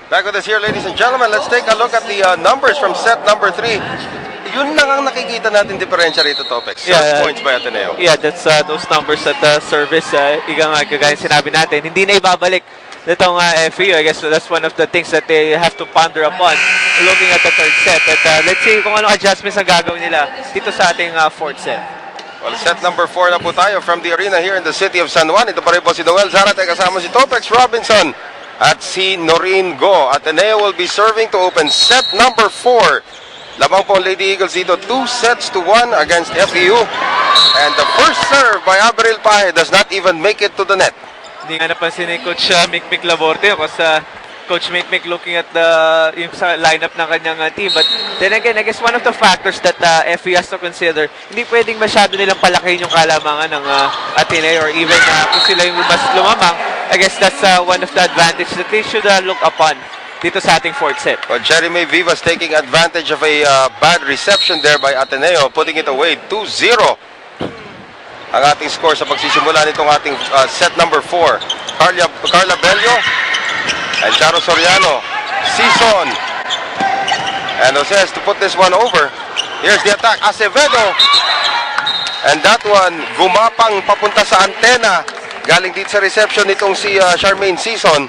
Back with us here, ladies and gentlemen. Let's take a look at the numbers from set number 3. Yun lang ang nakikita natin diferensya rito, Topex. Serve points by Ateneo. Yeah, that's those numbers at service. Gaya sinabi natin, hindi na ibabalik nitong FEU. I guess that's one of the things that they have to ponder upon looking at the third set. At let's see kung ano adjustments ang gagawin nila dito sa ating fourth set. Well, set number 4 na po tayo from the arena here in the city of San Juan. Ito pa rin po si Noel Zarate kasama si Topex Robinson at si Noreen Go. Ateneo will be serving to open set number 4. Lamang po ang Lady Eagles dito, 2-1 against FEU. And the first serve by Abril Pahe does not even make it to the net. Hindi nga napansin ni Coach Mikmik Laborte kasi Coach Mikmik looking at yung sa lineup ng kanyang team. But then again, I guess one of the factors that FEU has to consider, hindi pwedeng masyado nilang palakihin yung kalamangan ng Ateneo or even kung sila yung mas lumamang. I guess that's one of the advantages that they should look upon dito sa ating fourth set. Well, Jeremy Vivas taking advantage of a bad reception there by Ateneo, putting it away 2-0. Ang ating score sa pagsisimula nitong ating set number 4. Carla Bello and Charo Soriano. Season. And Jose has to put this one over. Here's the attack. Acevedo. And that one, gumapang papunta sa antena. Galing dito sa reception nitong si Charmaine Season.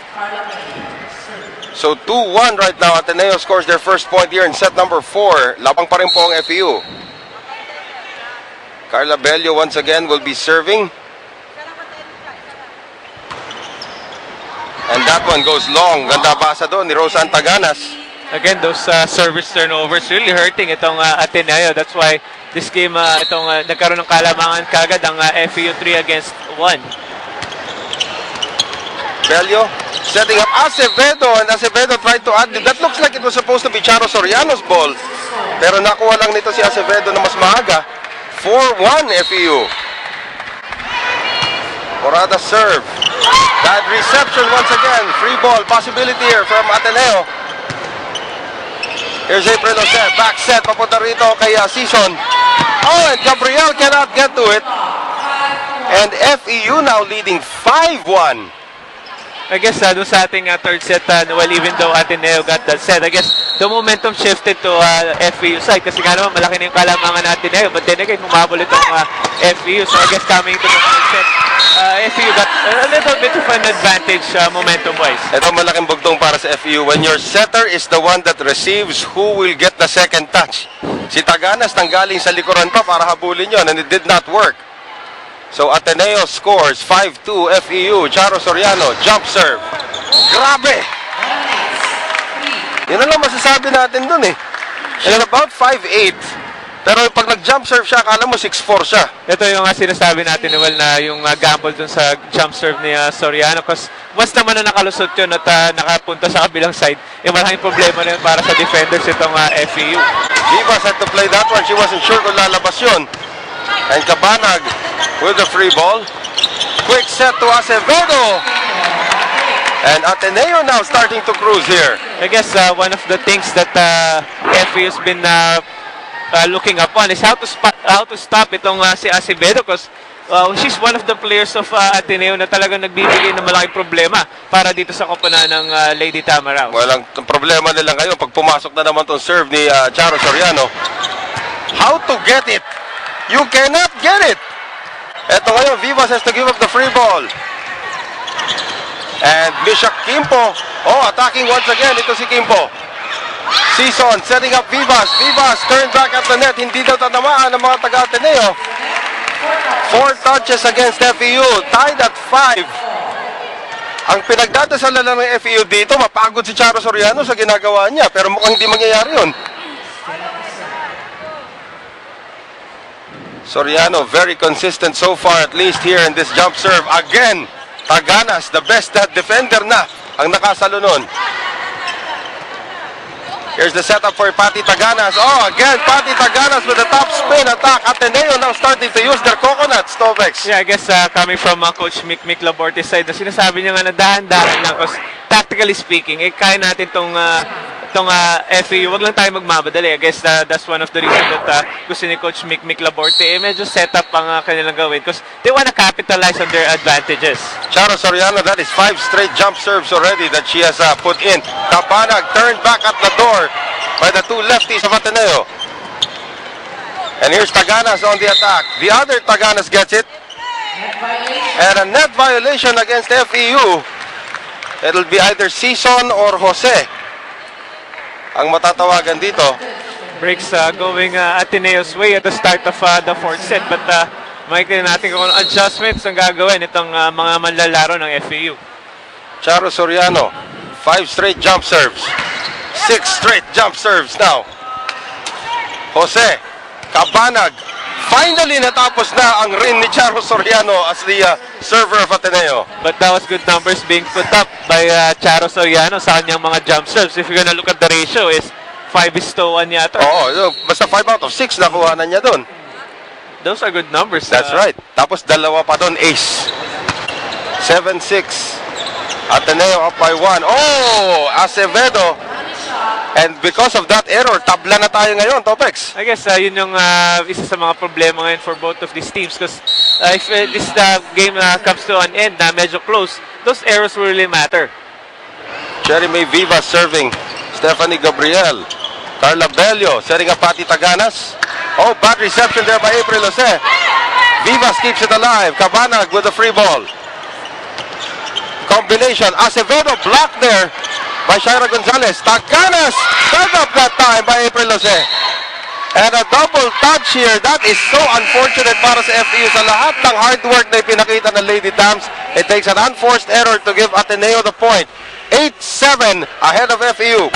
So 2-1 right now. Ateneo scores their first point here in set number 4. Labang pa rin po ang FEU. Carla Bello once again will be serving. And that one goes long. Ganda basa doon ni Rosa Antaganas. Again, those service turnovers really hurting itong Ateneo. That's why this game, nagkaroon ng kalamangan kagad ang FEU 3 against 1. Bello setting up Acevedo, and Acevedo tried to add. That looks like it was supposed to be Charo Soriano's ball. Pero nakuha lang nito si Acevedo na mas maaga. 4-1 FEU. Morada serve. Bad reception once again. Free ball possibility here from Ateneo. Here's April Jose. Back set. Papunta rito kay Season. Oh, and Gabriel cannot get to it. And FEU now leading 5-1. I guess doon sa ating third set, well, even though Ateneo got that set, I guess the momentum shifted to FEU side kasi nga naman malaki na yung kalamangan ng Ateneo, but then again, humabol itong FEU. So I guess coming to the third set, FEU got a little bit of an advantage momentum-wise. Ito malaking bugtong para sa FEU. When your setter is the one that receives, who will get the second touch? Si Taganas tanggaling sa likuran pa para habulin yon, and it did not work. So Ateneo scores 5-2 FEU. Charo Soriano, jump serve. Grabe! Yun na lang masasabi natin dun eh. And about 5'8". Pero pag nag-jump serve siya, akala mo 6'4 siya. Ito yung sinasabi natin, well, na yung gamble dun sa jump serve ni Soriano. Because once naman na nakalusot yun at nakapunta sa kabilang side, yung malaking problema na yun para sa defenders itong FEU. Vivas had to play that one. She wasn't sure kung lalabas yun. And Cabanag with the free ball. Quick set to Acevedo. And Ateneo now starting to cruise here. I guess one of the things that FEU's been looking upon is how to stop itong si Acevedo because she's one of the players of Ateneo na talagang nagbibigay ng malaking problema para dito sa koponan ng Lady Tamaraw. Well, ang problema nila ngayon, pag pumasok na naman tong serve ni Charo Soriano, how to get it? You cannot get it. Eto ngayon, Vivas has to give up the free ball. And Mishak Kimpo, attacking once again. Ito si Kimpo. Season setting up Vivas. Vivas turned back at the net. Hindi daw tanamaan ng mga taga-Ateneo. 4 touches against FEU. Tied at 5. Ang pinagdadasalan lang ng FEU dito, mapagod si Charo Soriano sa ginagawa niya. Pero mukhang hindi mangyayari yun. Soriano, very consistent so far, at least here in this jump serve. Again, Taganas, the best defender na ang nakasalo nun. Here's the setup for Patty Taganas. Again, Patty Taganas with the top spin attack. Ateneo now starting to use their coconuts, Tovex. Yeah, I guess coming from Coach Mikmik Laborte's side, na sinasabi niya nga na dahan-dahan lang because tactically speaking, kaya natin itong itong FEU, wag lang tayo magmamadali. I guess that's one of the reasons that gusto ni Coach Mick Laborte, medyo set up ang kanilang gawin because they wanna capitalize on their advantages. Charo Soriano, that is 5 straight jump serves already that she has put in. Cabanag turned back at the door by the two lefties of Ateneo. And here's Taganas on the attack. The other Taganas gets it. And a net violation against FEU. It'll be either Season or Jose ang matatawagan dito. Breaks going Ateneo's way at the start of the fourth set. But makikita natin kung anong adjustments ang gagawin itong mga manlalaro ng FEU. Charo Soriano, 5 straight jump serves. 6 straight jump serves now. Jose Cabanag. Finally, natapos na ang rin ni Charo Soriano as the server of Ateneo. But that was good numbers being put up by Charo Soriano sa kanyang mga jump serves. If you're gonna look at the ratio, is 5:1 yata. Oo, basta 5 out of 6 nakuha na niya doon. Those are good numbers. That's right. Tapos dalawa pa doon, ace. 7-6. Ateneo up by 1. Oh, Acevedo. And because of that error, tabla na tayo ngayon, Topex. I guess yun yung isa sa mga problema ngayon for both of these teams because if this game comes to an end na medyo close, those errors will really matter. Cherry May Vivas serving. Stephanie Gabriel. Carla Bello setting up Pati Taganas. Oh, bad reception there by April Jose. Vivas keeps it alive. Cabanag with the free ball. Combination. Acevedo blocked there by Shaira Gonzalez. Taganas set up that time by April Jose. And a double touch here. That is so unfortunate para sa FEU. Sa lahat ng hard work na ipinakita ng Lady Dams, it takes an unforced error to give Ateneo the point. 8-7 ahead of FEU.